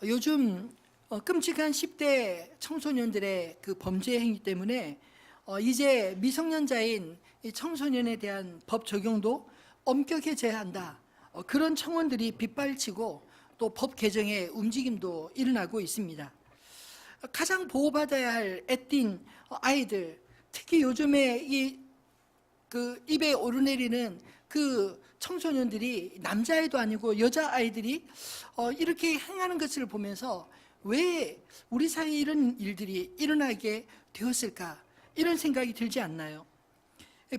요즘 끔찍한 10대 청소년들의 그 범죄 행위 때문에 이제 미성년자인 이 청소년에 대한 법 적용도 엄격해져야 한다. 그런 청원들이 빗발치고 또 법 개정의 움직임도 일어나고 있습니다. 가장 보호받아야 할 애띤 아이들, 특히 요즘에 그 입에 오르내리는 그 청소년들이 남자아이도 아니고 여자아이들이 이렇게 행하는 것을 보면서 왜 우리 사이에 이런 일들이 일어나게 되었을까, 이런 생각이 들지 않나요?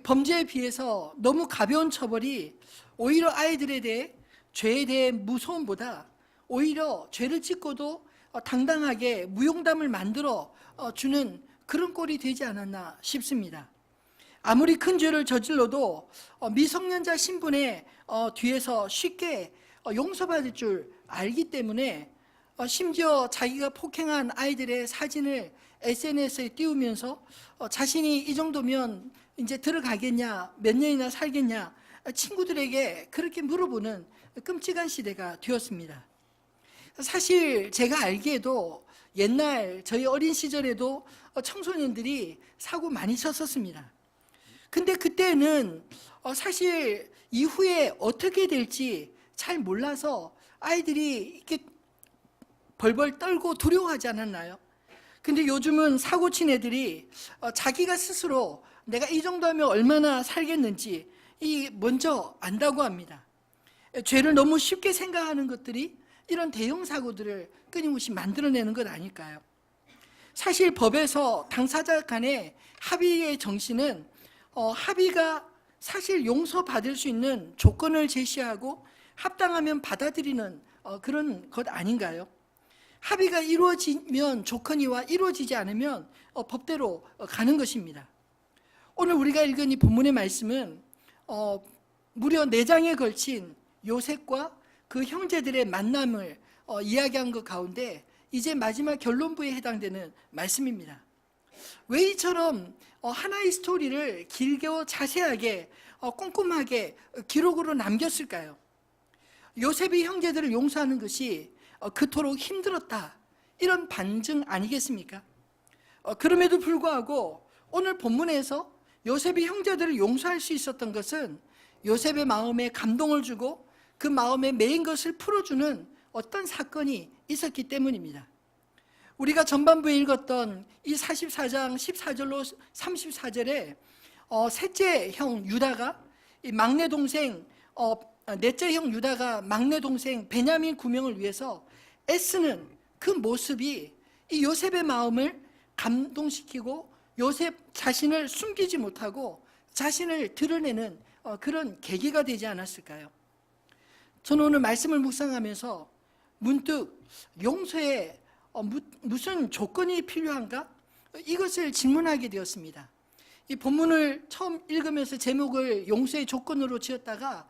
범죄에 비해서 너무 가벼운 처벌이 오히려 아이들에 대해 죄에 대해 무서움보다 오히려 죄를 짓고도 당당하게 무용담을 만들어 주는 그런 꼴이 되지 않았나 싶습니다. 아무리 큰 죄를 저질러도 미성년자 신분에 뒤에서 쉽게 용서받을 줄 알기 때문에 심지어 자기가 폭행한 아이들의 사진을 SNS에 띄우면서 자신이 이 정도면 이제 들어가겠냐, 몇 년이나 살겠냐, 친구들에게 그렇게 물어보는 끔찍한 시대가 되었습니다. 사실 제가 알기에도 옛날 저희 어린 시절에도 청소년들이 사고 많이 쳤었습니다. 근데 그때는 사실 이후에 어떻게 될지 잘 몰라서 아이들이 이렇게 벌벌 떨고 두려워하지 않았나요? 근데 요즘은 사고 친 애들이 자기가 스스로 내가 이 정도 하면 얼마나 살겠는지 먼저 안다고 합니다. 죄를 너무 쉽게 생각하는 것들이 이런 대형 사고들을 끊임없이 만들어내는 것 아닐까요? 사실 법에서 당사자 간의 합의의 정신은 합의가 사실 용서받을 수 있는 조건을 제시하고 합당하면 받아들이는 그런 것 아닌가요? 합의가 이루어지면 좋거니와 이루어지지 않으면 법대로 가는 것입니다. 오늘 우리가 읽은 이 본문의 말씀은 무려 4장에 걸친 요셉과 그 형제들의 만남을 이야기한 것 가운데 이제 마지막 결론부에 해당되는 말씀입니다. 왜 이처럼 하나의 스토리를 길게 자세하게 꼼꼼하게 기록으로 남겼을까요? 요셉이 형제들을 용서하는 것이 그토록 힘들었다, 이런 반증 아니겠습니까? 그럼에도 불구하고 오늘 본문에서 요셉이 형제들을 용서할 수 있었던 것은 요셉의 마음에 감동을 주고 그 마음에 매인 것을 풀어주는 어떤 사건이 있었기 때문입니다. 우리가 전반부에 읽었던 이 44장 14절로 34절에 셋째 형 유다가 막내 동생 넷째 형 유다가 막내 동생 베냐민 구명을 위해서 애쓰는 그 모습이 이 요셉의 마음을 감동시키고 요셉 자신을 숨기지 못하고 자신을 드러내는 그런 계기가 되지 않았을까요? 저는 오늘 말씀을 묵상하면서 문득 용서에 무슨 조건이 필요한가? 이것을 질문하게 되었습니다. 이 본문을 처음 읽으면서 제목을 용서의 조건으로 지었다가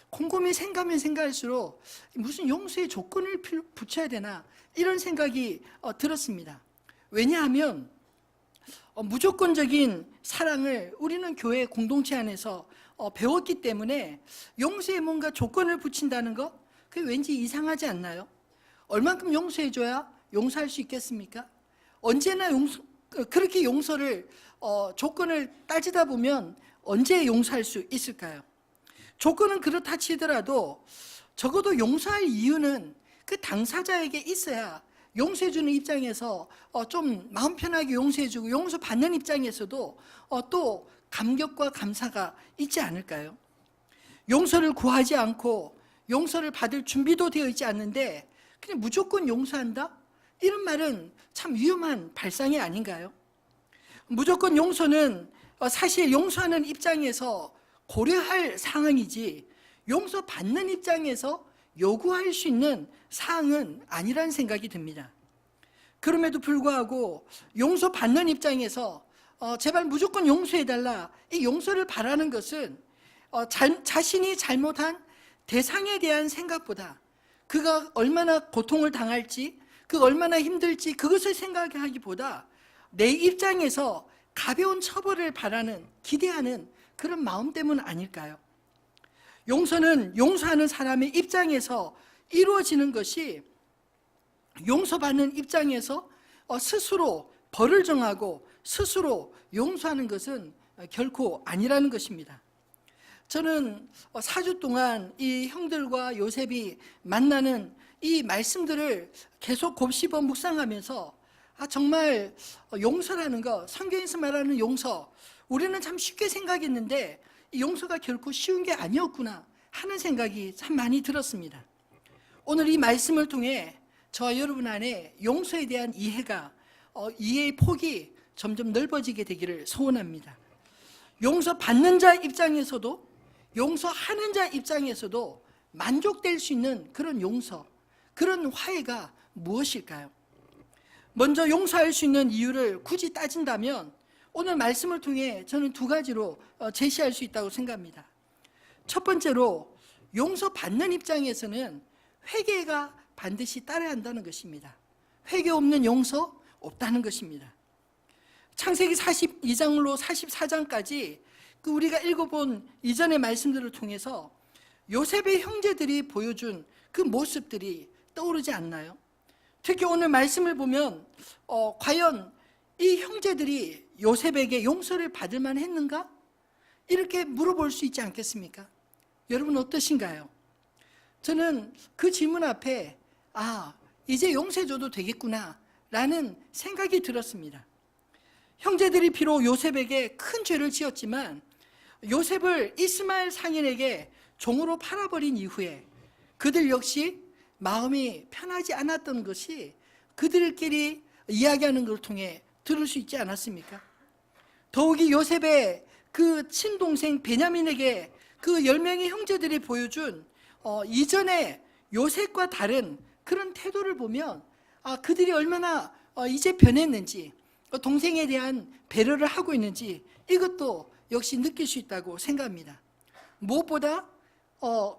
곰곰이 생각하면 생각할수록 무슨 용서의 조건을 붙여야 되나, 이런 생각이 들었습니다. 왜냐하면 무조건적인 사랑을 우리는 교회 공동체 안에서 배웠기 때문에 용서에 뭔가 조건을 붙인다는 거, 그게 왠지 이상하지 않나요? 얼만큼 용서해줘야 용서할 수 있겠습니까? 언제나 그렇게 용서를 조건을 따지다 보면 언제 용서할 수 있을까요? 조건은 그렇다 치더라도 적어도 용서할 이유는 그 당사자에게 있어야 용서해주는 입장에서 좀 마음 편하게 용서해주고 용서받는 입장에서도 또 감격과 감사가 있지 않을까요? 용서를 구하지 않고 용서를 받을 준비도 되어 있지 않는데 그냥 무조건 용서한다? 이런 말은 참 위험한 발상이 아닌가요? 무조건 용서는 사실 용서하는 입장에서 고려할 상황이지 용서받는 입장에서 요구할 수 있는 사항은 아니라는 생각이 듭니다. 그럼에도 불구하고 용서받는 입장에서 제발 무조건 용서해달라, 이 용서를 바라는 것은 자신이 잘못한 대상에 대한 생각보다 그가 얼마나 고통을 당할지, 그가 얼마나 힘들지 그것을 생각하기보다 내 입장에서 가벼운 처벌을 바라는, 기대하는 그런 마음 때문 아닐까요? 용서는 용서하는 사람의 입장에서 이루어지는 것이 용서받는 입장에서 스스로 벌을 정하고 스스로 용서하는 것은 결코 아니라는 것입니다. 저는 4주 동안 이 형들과 요셉이 만나는 이 말씀들을 계속 곱씹어 묵상하면서 정말 용서라는 것, 성경에서 말하는 용서, 우리는 참 쉽게 생각했는데 이 용서가 결코 쉬운 게 아니었구나 하는 생각이 참 많이 들었습니다. 오늘 이 말씀을 통해 저와 여러분 안에 용서에 대한 이해의 폭이 점점 넓어지게 되기를 소원합니다. 용서받는 자 입장에서도 용서하는 자 입장에서도 만족될 수 있는 그런 용서, 그런 화해가 무엇일까요? 먼저 용서할 수 있는 이유를 굳이 따진다면 오늘 말씀을 통해 저는 두 가지로 제시할 수 있다고 생각합니다. 첫 번째로 용서받는 입장에서는 회개가 반드시 따라야 한다는 것입니다. 회개 없는 용서 없다는 것입니다. 창세기 42장으로 44장까지 우리가 읽어본 이전의 말씀들을 통해서 요셉의 형제들이 보여준 그 모습들이 떠오르지 않나요? 특히 오늘 말씀을 보면 과연 이 형제들이 요셉에게 용서를 받을 만했는가? 이렇게 물어볼 수 있지 않겠습니까? 여러분 어떠신가요? 저는 그 질문 앞에 이제 용서해줘도 되겠구나 라는 생각이 들었습니다. 형제들이 비록 요셉에게 큰 죄를 지었지만 요셉을 이스마엘 상인에게 종으로 팔아버린 이후에 그들 역시 마음이 편하지 않았던 것이 그들끼리 이야기하는 것을 통해 들을 수 있지 않았습니까? 더욱이 요셉의 그 친동생 베냐민에게 그 10명의 형제들이 보여준 이전에 요셉과 다른 그런 태도를 보면 그들이 얼마나 이제 변했는지, 동생에 대한 배려를 하고 있는지 이것도 역시 느낄 수 있다고 생각합니다. 무엇보다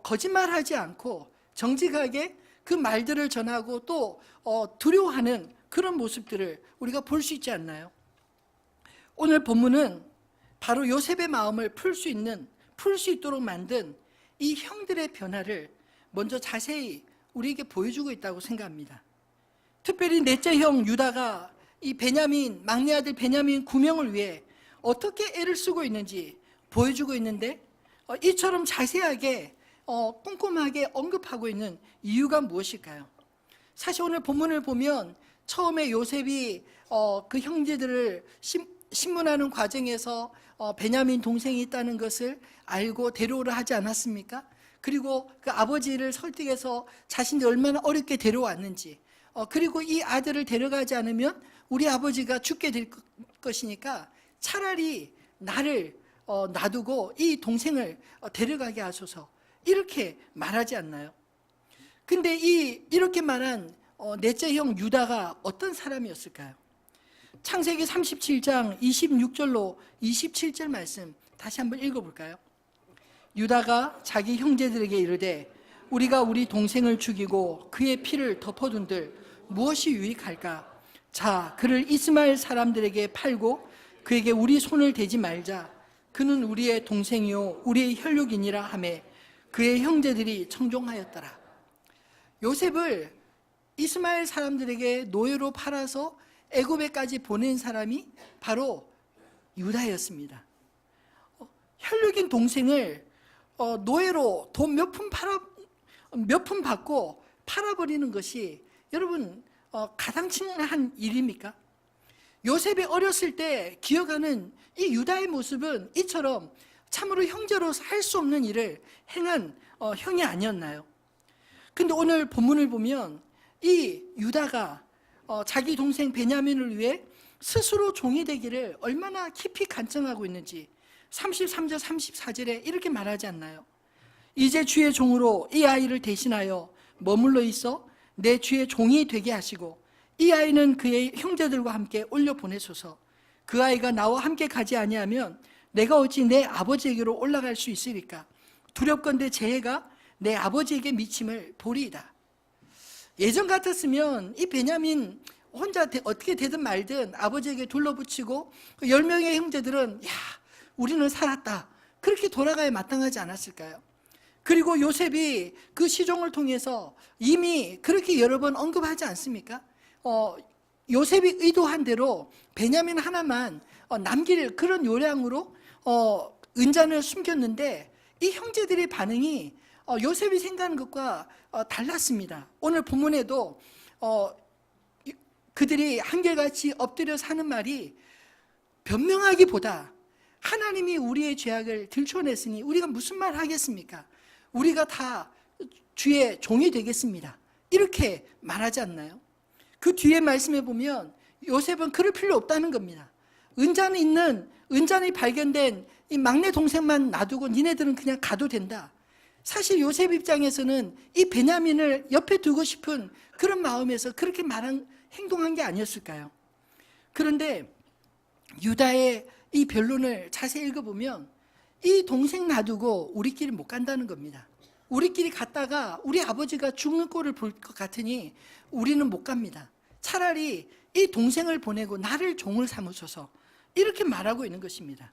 거짓말하지 않고 정직하게 그 말들을 전하고 또 두려워하는 그런 모습들을 우리가 볼 수 있지 않나요? 오늘 본문은 바로 요셉의 마음을 풀 수 있도록 만든 이 형들의 변화를 먼저 자세히 우리에게 보여주고 있다고 생각합니다. 특별히 넷째 형 유다가 이 막내 아들 베냐민 9명을 위해 어떻게 애를 쓰고 있는지 보여주고 있는데 이처럼 자세하게 꼼꼼하게 언급하고 있는 이유가 무엇일까요? 사실 오늘 본문을 보면 처음에 요셉이 그 형제들을 신문하는 과정에서 베냐민 동생이 있다는 것을 알고 데려오라 하지 않았습니까? 그리고 그 아버지를 설득해서 자신이 얼마나 어렵게 데려왔는지, 그리고 이 아들을 데려가지 않으면 우리 아버지가 죽게 될 것이니까 차라리 나를 놔두고 이 동생을 데려가게 하소서, 이렇게 말하지 않나요? 근데 이렇게 말한 넷째 형 유다가 어떤 사람이었을까요? 창세기 37장 26절로 27절 말씀 다시 한번 읽어볼까요? 유다가 자기 형제들에게 이르되 우리가 우리 동생을 죽이고 그의 피를 덮어둔들 무엇이 유익할까? 자, 그를 이스마엘 사람들에게 팔고 그에게 우리 손을 대지 말자. 그는 우리의 동생이요 우리의 혈육이니라 하매 그의 형제들이 청종하였더라. 요셉을 이스마엘 사람들에게 노예로 팔아서 애굽에까지 보낸 사람이 바로 유다였습니다. 혈육인 동생을 노예로 돈 몇 푼 받고 팔아버리는 것이 여러분 가당치한 일입니까? 요셉이 어렸을 때 기억하는 이 유다의 모습은 이처럼 참으로 형제로서 할 수 없는 일을 행한 형이 아니었나요? 근데 오늘 본문을 보면 이 유다가 자기 동생 베냐민을 위해 스스로 종이 되기를 얼마나 깊이 간청하고 있는지 33절 34절에 이렇게 말하지 않나요? 이제 주의 종으로 이 아이를 대신하여 머물러 있어 내 주의 종이 되게 하시고 이 아이는 그의 형제들과 함께 올려 보내소서. 그 아이가 나와 함께 가지 아니하면 내가 어찌 내 아버지에게로 올라갈 수 있으리까? 두렵건대 재해가 내 아버지에게 미침을 보리이다. 예전 같았으면 이 베냐민 혼자 어떻게 되든 말든 아버지에게 둘러붙이고 그 10명의 형제들은 야 우리는 살았다 그렇게 돌아가야 마땅하지 않았을까요? 그리고 요셉이 그 시종을 통해서 이미 그렇게 여러 번 언급하지 않습니까? 요셉이 의도한 대로 베냐민 하나만 남길 그런 요량으로 은잔을 숨겼는데 이 형제들의 반응이 요셉이 생각하는 것과 달랐습니다. 오늘 본문에도 그들이 한결같이 엎드려서 하는 말이 변명하기보다 하나님이 우리의 죄악을 들춰냈으니 우리가 무슨 말 하겠습니까? 우리가 다 주의 종이 되겠습니다. 이렇게 말하지 않나요? 그 뒤에 말씀해 보면 요셉은 그럴 필요 없다는 겁니다. 은잔이 발견된 이 막내 동생만 놔두고 니네들은 그냥 가도 된다. 사실 요셉 입장에서는 이 베냐민을 옆에 두고 싶은 그런 마음에서 그렇게 행동한 게 아니었을까요? 그런데 유다의 이 변론을 자세히 읽어보면 이 동생 놔두고 우리끼리 못 간다는 겁니다. 우리끼리 갔다가 우리 아버지가 죽는 꼴을 볼 것 같으니 우리는 못 갑니다. 차라리 이 동생을 보내고 나를 종을 삼으소서, 이렇게 말하고 있는 것입니다.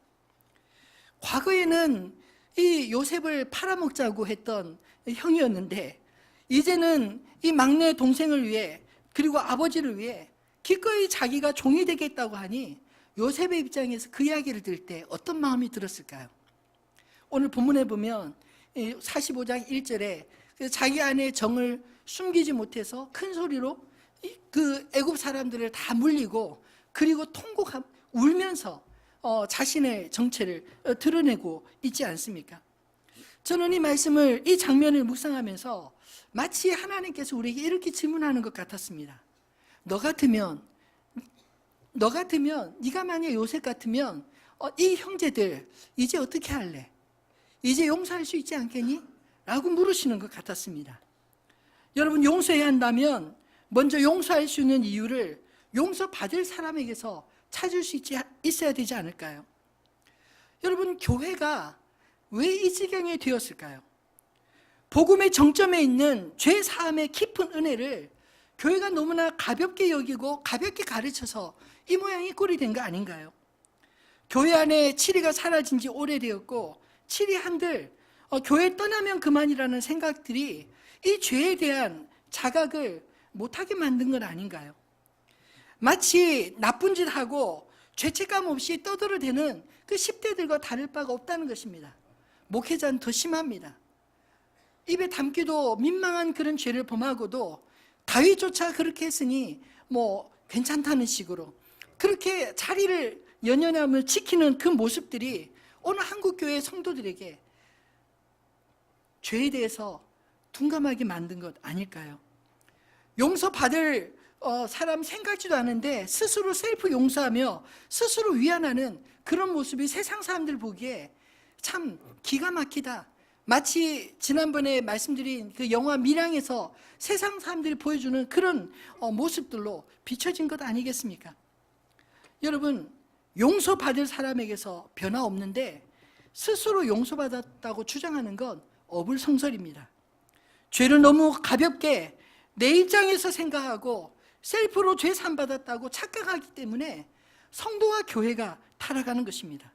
과거에는 이 요셉을 팔아먹자고 했던 형이었는데 이제는 이 막내 동생을 위해 그리고 아버지를 위해 기꺼이 자기가 종이 되겠다고 하니 요셉의 입장에서 그 이야기를 들을 때 어떤 마음이 들었을까요? 오늘 본문에 보면 45장 1절에 자기 아내의 정을 숨기지 못해서 큰 소리로 그 애굽 사람들을 다 물리고 그리고 울면서 자신의 정체를 드러내고 있지 않습니까? 저는 이 장면을 묵상하면서 마치 하나님께서 우리에게 이렇게 질문하는 것 같았습니다. 너 같으면 네가 만약 요셉 같으면 이 형제들 이제 어떻게 할래? 이제 용서할 수 있지 않겠니? 라고 물으시는 것 같았습니다. 여러분, 용서해야 한다면 먼저 용서할 수 있는 이유를 용서받을 사람에게서 찾을 수 있어야 되지 않을까요? 여러분, 교회가 왜 이 지경에 되었을까요? 복음의 정점에 있는 죄 사함의 깊은 은혜를 교회가 너무나 가볍게 여기고 가볍게 가르쳐서 이 모양이 꼴이 된 거 아닌가요? 교회 안에 치리가 사라진 지 오래되었고 치리 한들 교회 떠나면 그만이라는 생각들이 이 죄에 대한 자각을 못하게 만든 건 아닌가요? 마치 나쁜 짓 하고 죄책감 없이 떠들어대는 그 10대들과 다를 바가 없다는 것입니다. 목회자는 더 심합니다. 입에 담기도 민망한 그런 죄를 범하고도 다윗조차 그렇게 했으니 뭐 괜찮다는 식으로 그렇게 자리를 연연함을 지키는 그 모습들이 오늘 한국교회 성도들에게 죄에 대해서 둔감하게 만든 것 아닐까요? 용서받을 사람 생각지도 않은데 스스로 셀프 용서하며 스스로 위안하는 그런 모습이 세상 사람들 보기에 참 기가 막히다. 마치 지난번에 말씀드린 그 영화 밀양에서 세상 사람들이 보여주는 그런 모습들로 비춰진 것 아니겠습니까? 여러분, 용서받을 사람에게서 변화 없는데 스스로 용서받았다고 주장하는 건 어불성설입니다. 죄를 너무 가볍게 내 입장에서 생각하고 셀프로 죄 산받았다고 착각하기 때문에 성도와 교회가 타락하는 것입니다.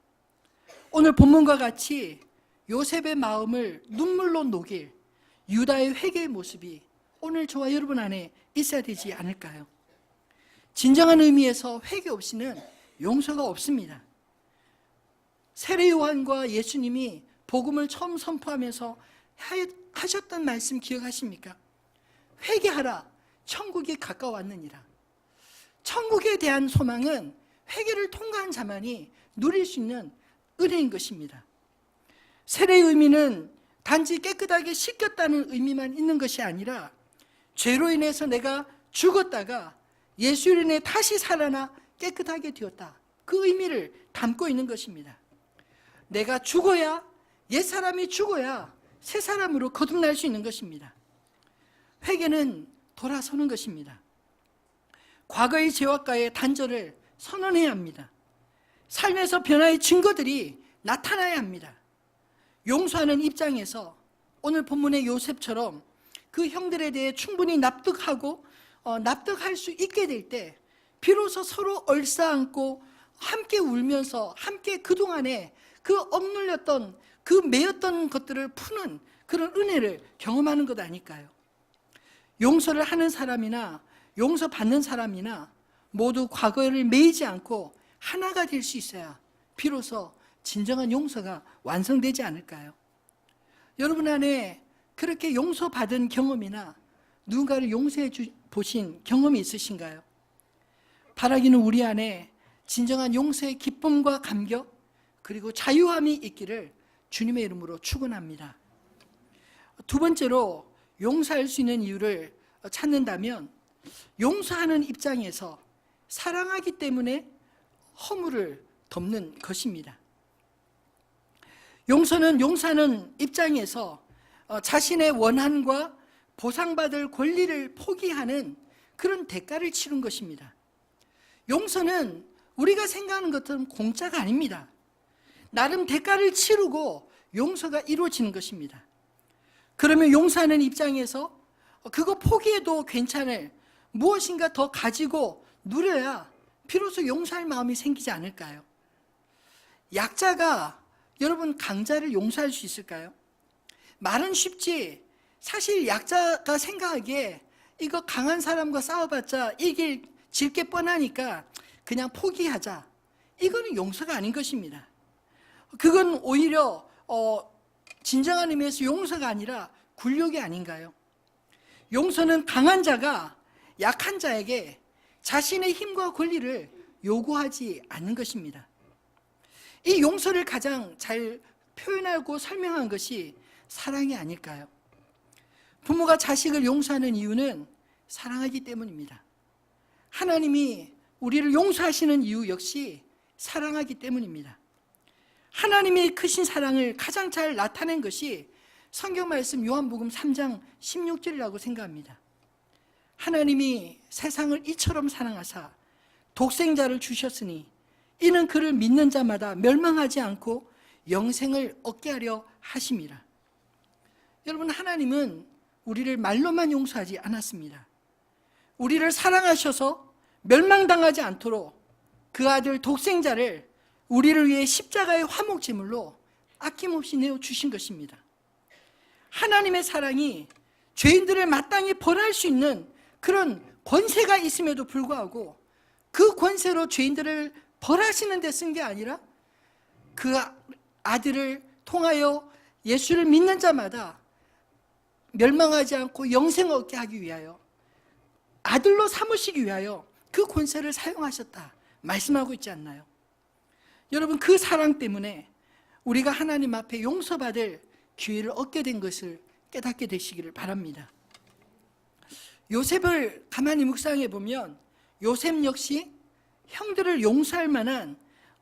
오늘 본문과 같이 요셉의 마음을 눈물로 녹일 유다의 회개의 모습이 오늘 저와 여러분 안에 있어야 되지 않을까요? 진정한 의미에서 회개 없이는 용서가 없습니다. 세례 요한과 예수님이 복음을 처음 선포하면서 하셨던 말씀 기억하십니까? 회개하라, 천국이 가까웠느니라. 천국에 대한 소망은 회개를 통과한 자만이 누릴 수 있는 은혜인 것입니다. 세례의 의미는 단지 깨끗하게 씻겼다는 의미만 있는 것이 아니라 죄로 인해서 내가 죽었다가 예수로 인해 다시 살아나 깨끗하게 되었다, 그 의미를 담고 있는 것입니다. 내가 죽어야, 옛사람이 죽어야 새 사람으로 거듭날 수 있는 것입니다. 회개는 돌아서는 것입니다. 과거의 죄악과의 단절을 선언해야 합니다. 삶에서 변화의 증거들이 나타나야 합니다. 용서하는 입장에서 오늘 본문의 요셉처럼 그 형들에 대해 충분히 납득하고 납득할 수 있게 될 때 비로소 서로 얼싸안고 함께 울면서 함께 그동안에 그 억눌렸던 그 매였던 것들을 푸는 그런 은혜를 경험하는 것 아닐까요? 용서를 하는 사람이나 용서받는 사람이나 모두 과거를 매이지 않고 하나가 될 수 있어야 비로소 진정한 용서가 완성되지 않을까요? 여러분 안에 그렇게 용서받은 경험이나 누군가를 용서해 보신 경험이 있으신가요? 바라기는 우리 안에 진정한 용서의 기쁨과 감격 그리고 자유함이 있기를 주님의 이름으로 축원합니다. 두 번째로 용서할 수 있는 이유를 찾는다면 용서하는 입장에서 사랑하기 때문에 허물을 덮는 것입니다. 용서는 용서하는 입장에서 자신의 원한과 보상받을 권리를 포기하는 그런 대가를 치른 것입니다. 용서는 우리가 생각하는 것처럼 공짜가 아닙니다. 나름 대가를 치르고 용서가 이루어지는 것입니다. 그러면 용서하는 입장에서 그거 포기해도 괜찮을 무엇인가 더 가지고 누려야 비로소 용서할 마음이 생기지 않을까요? 약자가 여러분 강자를 용서할 수 있을까요? 말은 쉽지 사실 약자가 생각하기에 이거 강한 사람과 싸워봤자 질 게 뻔하니까 그냥 포기하자. 이거는 용서가 아닌 것입니다. 그건 오히려 진정한 의미에서 용서가 아니라 굴욕이 아닌가요? 용서는 강한 자가 약한 자에게 자신의 힘과 권리를 요구하지 않는 것입니다. 이 용서를 가장 잘 표현하고 설명한 것이 사랑이 아닐까요? 부모가 자식을 용서하는 이유는 사랑하기 때문입니다. 하나님이 우리를 용서하시는 이유 역시 사랑하기 때문입니다. 하나님의 크신 사랑을 가장 잘 나타낸 것이 성경 말씀 요한복음 3장 16절이라고 생각합니다. 하나님이 세상을 이처럼 사랑하사 독생자를 주셨으니 이는 그를 믿는 자마다 멸망하지 않고 영생을 얻게 하려 하심이라. 여러분, 하나님은 우리를 말로만 용서하지 않았습니다. 우리를 사랑하셔서 멸망당하지 않도록 그 아들 독생자를 우리를 위해 십자가의 화목제물로 아낌없이 내어주신 것입니다. 하나님의 사랑이 죄인들을 마땅히 벌할 수 있는 그런 권세가 있음에도 불구하고 그 권세로 죄인들을 벌하시는 데 쓴 게 아니라 그 아들을 통하여 예수를 믿는 자마다 멸망하지 않고 영생을 얻게 하기 위하여 아들로 삼으시기 위하여 그 권세를 사용하셨다 말씀하고 있지 않나요? 여러분, 그 사랑 때문에 우리가 하나님 앞에 용서받을 기회를 얻게 된 것을 깨닫게 되시기를 바랍니다. 요셉을 가만히 묵상해 보면 요셉 역시 형들을 용서할 만한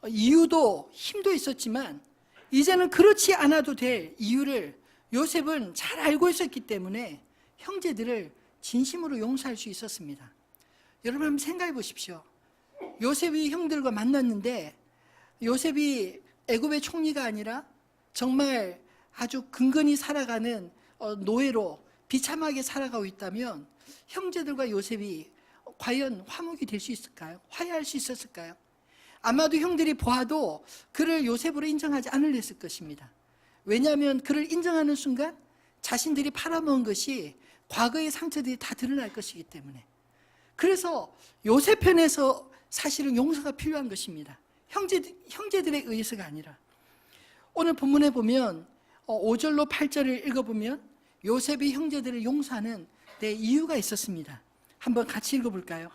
이유도 힘도 있었지만 이제는 그렇지 않아도 될 이유를 요셉은 잘 알고 있었기 때문에 형제들을 진심으로 용서할 수 있었습니다. 여러분 한번 생각해 보십시오. 요셉이 형들과 만났는데 요셉이 애굽의 총리가 아니라 정말 아주 근근히 살아가는 노예로 비참하게 살아가고 있다면 형제들과 요셉이 과연 화목이 될 수 있을까요? 화해할 수 있었을까요? 아마도 형들이 보아도 그를 요셉으로 인정하지 않으렸을 것입니다. 왜냐하면 그를 인정하는 순간 자신들이 팔아먹은 것이 과거의 상처들이 다 드러날 것이기 때문에. 그래서 요셉 편에서 사실은 용서가 필요한 것입니다. 형제들에 의해서가 아니라. 오늘 본문에 보면 5절로 8절을 읽어보면 요셉이 형제들을 용서하는 데 이유가 있었습니다. 한번 같이 읽어볼까요?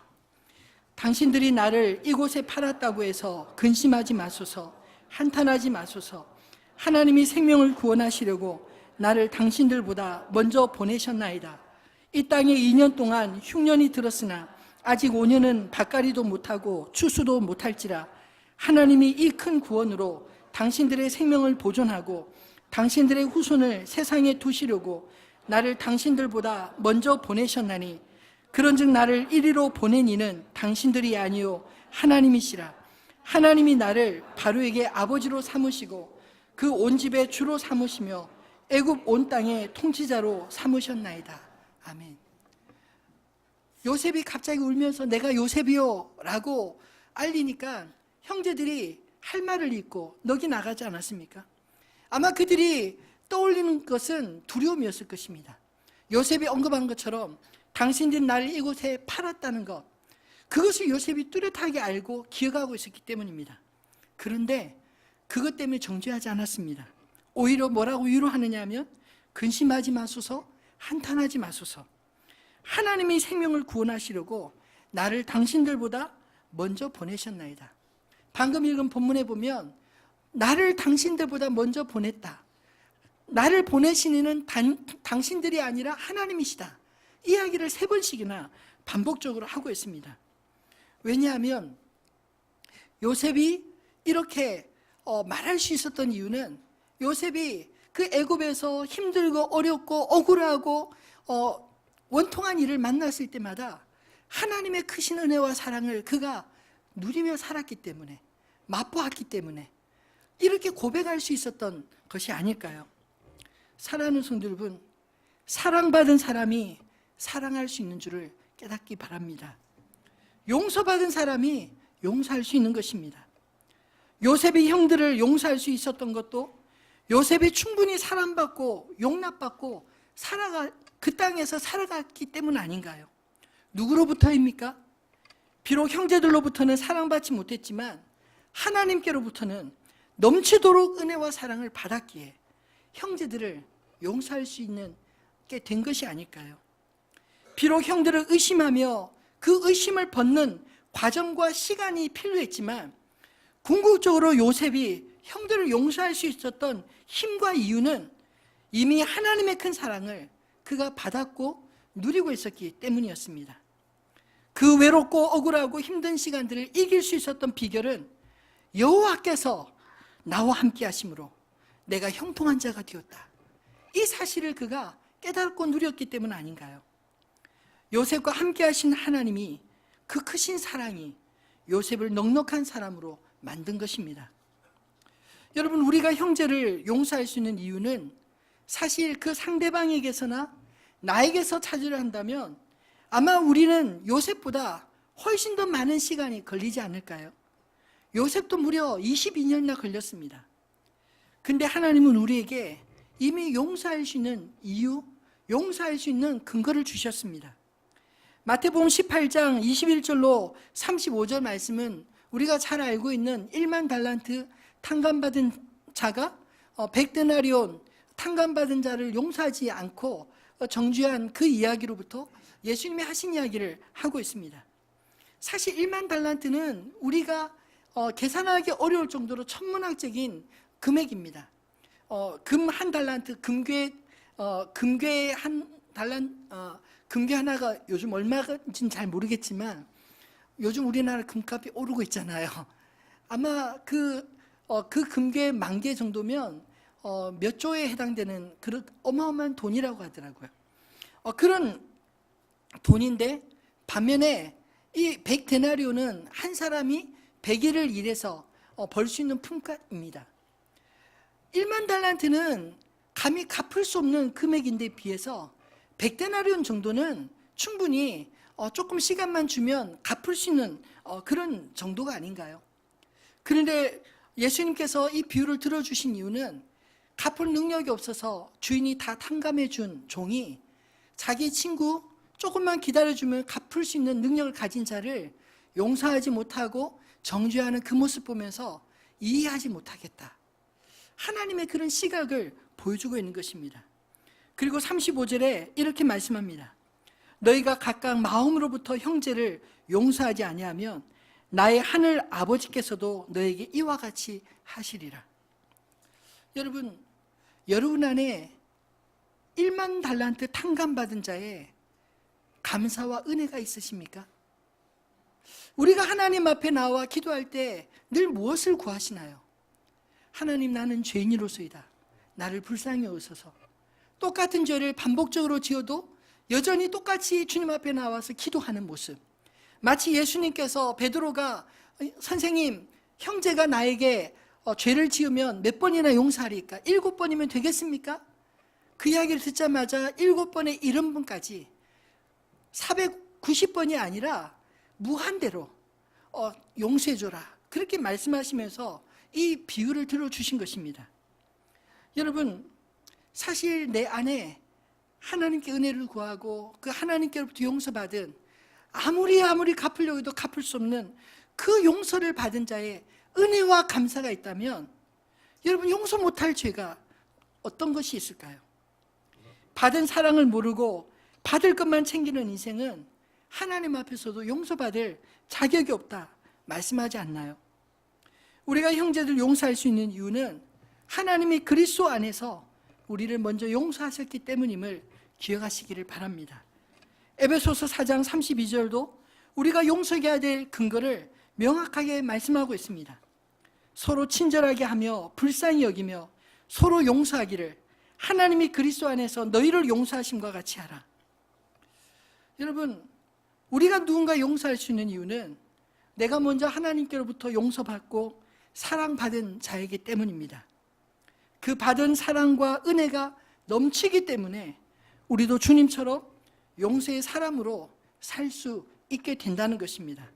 당신들이 나를 이곳에 팔았다고 해서 근심하지 마소서, 한탄하지 마소서. 하나님이 생명을 구원하시려고 나를 당신들보다 먼저 보내셨나이다. 이 땅에 2년 동안 흉년이 들었으나 아직 5년은 밭갈이도 못하고 추수도 못할지라 하나님이 이 큰 구원으로 당신들의 생명을 보존하고 당신들의 후손을 세상에 두시려고 나를 당신들보다 먼저 보내셨나니 그런즉 나를 이리로 보낸 이는 당신들이 아니요 하나님이시라. 하나님이 나를 바로에게 아버지로 삼으시고 그 온 집의 주로 삼으시며 애굽 온 땅의 통치자로 삼으셨나이다. 아멘. 요셉이 갑자기 울면서 내가 요셉이요 라고 알리니까 형제들이 할 말을 잊고 넋이 나가지 않았습니까? 아마 그들이 떠올리는 것은 두려움이었을 것입니다. 요셉이 언급한 것처럼 당신들이 나를 이곳에 팔았다는 것, 그것을 요셉이 뚜렷하게 알고 기억하고 있었기 때문입니다. 그런데 그것 때문에 정죄하지 않았습니다. 오히려 뭐라고 위로하느냐 하면 근심하지 마소서, 한탄하지 마소서. 하나님이 생명을 구원하시려고 나를 당신들보다 먼저 보내셨나이다. 방금 읽은 본문에 보면 나를 당신들보다 먼저 보냈다. 나를 보내신 이는 당신들이 아니라 하나님이시다. 이야기를 3번씩이나 반복적으로 하고 있습니다. 왜냐하면 요셉이 이렇게 말할 수 있었던 이유는 요셉이 그 애굽에서 힘들고 어렵고 억울하고 원통한 일을 만났을 때마다 하나님의 크신 은혜와 사랑을 그가 누리며 살았기 때문에, 맛보았기 때문에 이렇게 고백할 수 있었던 것이 아닐까요? 사랑하는 성도 여러분, 사랑받은 사람이 사랑할 수 있는 줄을 깨닫기 바랍니다. 용서받은 사람이 용서할 수 있는 것입니다. 요셉이 형들을 용서할 수 있었던 것도 요셉이 충분히 사랑받고 용납받고 그 땅에서 살아갔기 때문 아닌가요? 누구로부터입니까? 비록 형제들로부터는 사랑받지 못했지만 하나님께로부터는 넘치도록 은혜와 사랑을 받았기에 형제들을 용서할 수 있는 게 된 것이 아닐까요? 비록 형들을 의심하며 그 의심을 벗는 과정과 시간이 필요했지만 궁극적으로 요셉이 형들을 용서할 수 있었던 힘과 이유는 이미 하나님의 큰 사랑을 그가 받았고 누리고 있었기 때문이었습니다. 그 외롭고 억울하고 힘든 시간들을 이길 수 있었던 비결은 여호와께서 나와 함께 하심으로 내가 형통한 자가 되었다. 이 사실을 그가 깨닫고 누렸기 때문 아닌가요? 요셉과 함께 하신 하나님이 그 크신 사랑이 요셉을 넉넉한 사람으로 만든 것입니다. 여러분, 우리가 형제를 용서할 수 있는 이유는 사실 그 상대방에게서나 나에게서 찾으려 한다면 아마 우리는 요셉보다 훨씬 더 많은 시간이 걸리지 않을까요? 요셉도 무려 22년이나 걸렸습니다. 근데 하나님은 우리에게 이미 용서할 수 있는 이유, 용서할 수 있는 근거를 주셨습니다. 마태복음 18장 21절로 35절 말씀은 우리가 잘 알고 있는 1만 달란트 탕감받은 자가 100데나리온 탕감받은 자를 용서하지 않고 정죄한 그 이야기로부터 예수님이 하신 이야기를 하고 있습니다. 사실 1만 달란트는 우리가 계산하기 어려울 정도로 천문학적인 금액입니다. 금 한 달란트, 금괴 금괴 하나가 요즘 얼마인지는 잘 모르겠지만 요즘 우리나라 금값이 오르고 있잖아요. 아마 그 금괴 10,000개 정도면 몇 조에 해당되는 그런 어마어마한 돈이라고 하더라고요. 그런 돈인데 반면에 이 100데나리온은 한 사람이 100일을 일해서 벌 수 있는 품값입니다. 1만 달란트는 감히 갚을 수 없는 금액인데 비해서 100데나리온 정도는 충분히 조금 시간만 주면 갚을 수 있는 그런 정도가 아닌가요? 그런데 예수님께서 이 비유를 들어주신 이유는 갚을 능력이 없어서 주인이 다 탕감해 준 종이 자기 친구 조금만 기다려주면 갚을 수 있는 능력을 가진 자를 용서하지 못하고 정죄하는 그 모습 보면서 이해하지 못하겠다. 하나님의 그런 시각을 보여주고 있는 것입니다. 그리고 35절에 이렇게 말씀합니다. 너희가 각각 마음으로부터 형제를 용서하지 아니하면 나의 하늘 아버지께서도 너에게 이와 같이 하시리라. 여러분 안에 1만 달란트 탕감받은 자의 감사와 은혜가 있으십니까? 우리가 하나님 앞에 나와 기도할 때 늘 무엇을 구하시나요? 하나님, 나는 죄인으로서이다. 나를 불쌍히 여기소서. 똑같은 죄를 반복적으로 지어도 여전히 똑같이 주님 앞에 나와서 기도하는 모습. 마치 예수님께서 베드로가 선생님, 형제가 나에게 죄를 지으면 몇 번이나 용서하리까? 7번이면 되겠습니까? 그 이야기를 듣자마자 7번의 70번까지 490번이 아니라 무한대로 용서해줘라. 그렇게 말씀하시면서 이 비유를 들어주신 것입니다. 여러분, 사실 내 안에 하나님께 은혜를 구하고 그 하나님께로부터 용서받은, 아무리 갚으려고 해도 갚을 수 없는 그 용서를 받은 자의 은혜와 감사가 있다면, 여러분, 용서 못할 죄가 어떤 것이 있을까요? 받은 사랑을 모르고 받을 것만 챙기는 인생은 하나님 앞에서도 용서받을 자격이 없다 말씀하지 않나요? 우리가 형제들 용서할 수 있는 이유는 하나님이 그리스도 안에서 우리를 먼저 용서하셨기 때문임을 기억하시기를 바랍니다. 에베소서 4장 32절도 우리가 용서해야 될 근거를 명확하게 말씀하고 있습니다. 서로 친절하게 하며 불쌍히 여기며 서로 용서하기를 하나님이 그리스도 안에서 너희를 용서하심과 같이 하라. 여러분, 우리가 누군가 용서할 수 있는 이유는 내가 먼저 하나님께로부터 용서받고 사랑받은 자이기 때문입니다. 그 받은 사랑과 은혜가 넘치기 때문에 우리도 주님처럼 용서의 사람으로 살 수 있게 된다는 것입니다.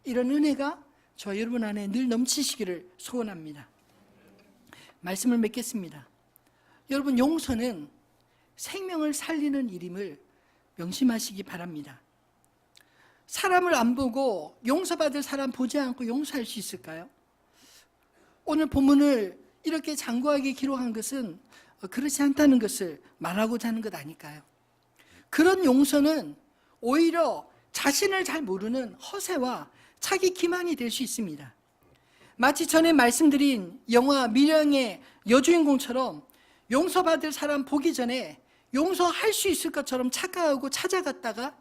이런 은혜가 저 여러분 안에 늘 넘치시기를 소원합니다. 말씀을 맺겠습니다. 여러분, 용서는 생명을 살리는 일임을 명심하시기 바랍니다. 사람을 안 보고 용서받을 사람 보지 않고 용서할 수 있을까요? 오늘 본문을 이렇게 장구하게 기록한 것은 그렇지 않다는 것을 말하고자 하는 것 아닐까요? 그런 용서는 오히려 자신을 잘 모르는 허세와 자기 기만이 될 수 있습니다. 마치 전에 말씀드린 영화 밀양의 여주인공처럼 용서받을 사람 보기 전에 용서할 수 있을 것처럼 착각하고 찾아갔다가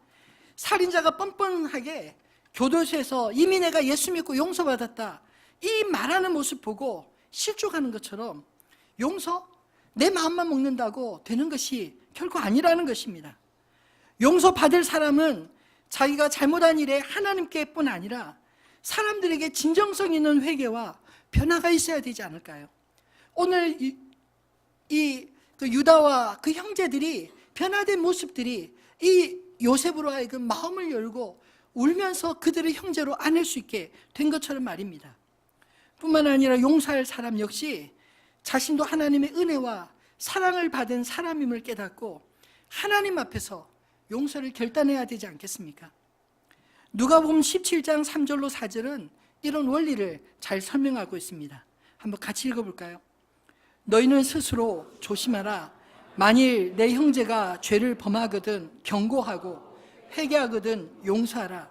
살인자가 뻔뻔하게 교도소에서 이미 내가 예수 믿고 용서받았다, 이 말하는 모습 보고 실족하는 것처럼 용서, 내 마음만 먹는다고 되는 것이 결코 아니라는 것입니다. 용서받을 사람은 자기가 잘못한 일에 하나님께 뿐 아니라 사람들에게 진정성 있는 회개와 변화가 있어야 되지 않을까요? 오늘 그 유다와 그 형제들이 변화된 모습들이 이 요셉으로 하여금 마음을 열고 울면서 그들의 형제로 안을 수 있게 된 것처럼 말입니다. 뿐만 아니라 용서할 사람 역시 자신도 하나님의 은혜와 사랑을 받은 사람임을 깨닫고 하나님 앞에서 용서를 결단해야 되지 않겠습니까? 누가복음 17장 3절로 4절은 이런 원리를 잘 설명하고 있습니다. 한번 같이 읽어볼까요? 너희는 스스로 조심하라. 만일 내 형제가 죄를 범하거든 경고하고 회개하거든 용서하라.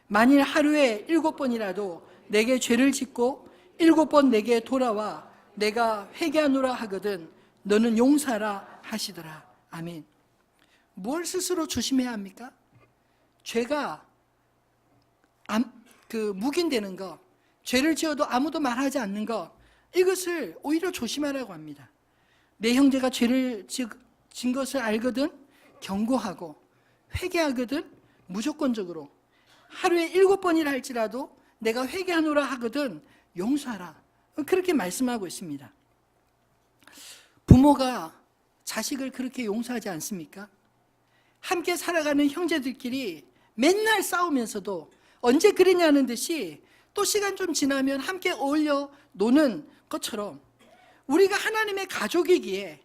만일 하루에 7번이라도 내게 죄를 짓고 7번 내게 돌아와 내가 회개하노라 하거든 너는 용서하라 하시더라. 아멘. 뭘 스스로 조심해야 합니까? 죄가 묵인되는 것, 죄를 지어도 아무도 말하지 않는 것, 이것을 오히려 조심하라고 합니다. 내 형제가 죄를 진 것을 알거든 경고하고 회개하거든 무조건적으로 하루에 7번이라 할지라도 내가 회개하노라 하거든 용서하라, 그렇게 말씀하고 있습니다. 부모가 자식을 그렇게 용서하지 않습니까? 함께 살아가는 형제들끼리 맨날 싸우면서도 언제 그랬냐는 듯이 또 시간 좀 지나면 함께 어울려 노는 것처럼 우리가 하나님의 가족이기에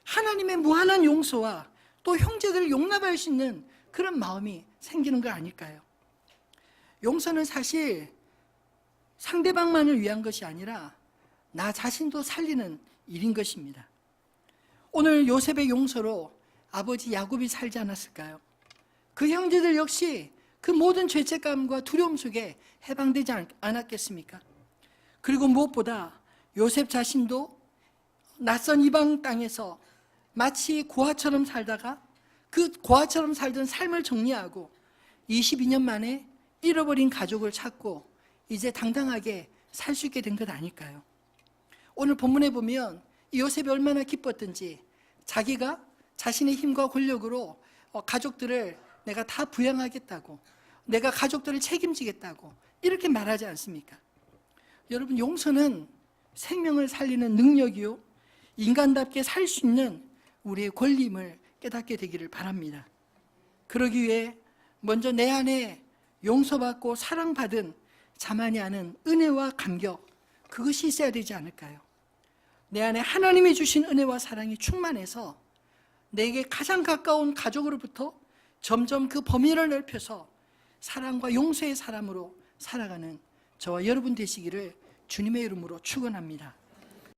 하나님의 무한한 용서와 또 형제들을 용납할 수 있는 그런 마음이 생기는 거 아닐까요? 용서는 사실 상대방만을 위한 것이 아니라 나 자신도 살리는 일인 것입니다. 오늘 요셉의 용서로 아버지 야곱이 살지 않았을까요? 그 형제들 역시 그 모든 죄책감과 두려움 속에 해방되지 않았겠습니까? 그리고 무엇보다 요셉 자신도 낯선 이방 땅에서 마치 고아처럼 살다가 그 고아처럼 살던 삶을 정리하고 22년 만에 잃어버린 가족을 찾고 이제 당당하게 살 수 있게 된 것 아닐까요? 오늘 본문에 보면 요셉이 얼마나 기뻤던지 자기가 자신의 힘과 권력으로 가족들을 내가 다 부양하겠다고, 내가 가족들을 책임지겠다고 이렇게 말하지 않습니까? 여러분, 용서는 생명을 살리는 능력이요 인간답게 살 수 있는 우리의 권리임을 깨닫게 되기를 바랍니다. 그러기 위해 먼저 내 안에 용서받고 사랑받은 자만이 아는 은혜와 감격, 그것이 있어야 되지 않을까요? 내 안에 하나님이 주신 은혜와 사랑이 충만해서 내게 가장 가까운 가족으로부터 점점 그 범위를 넓혀서 사랑과 용서의 사람으로 살아가는 저와 여러분 되시기를 주님의 이름으로 축원합니다.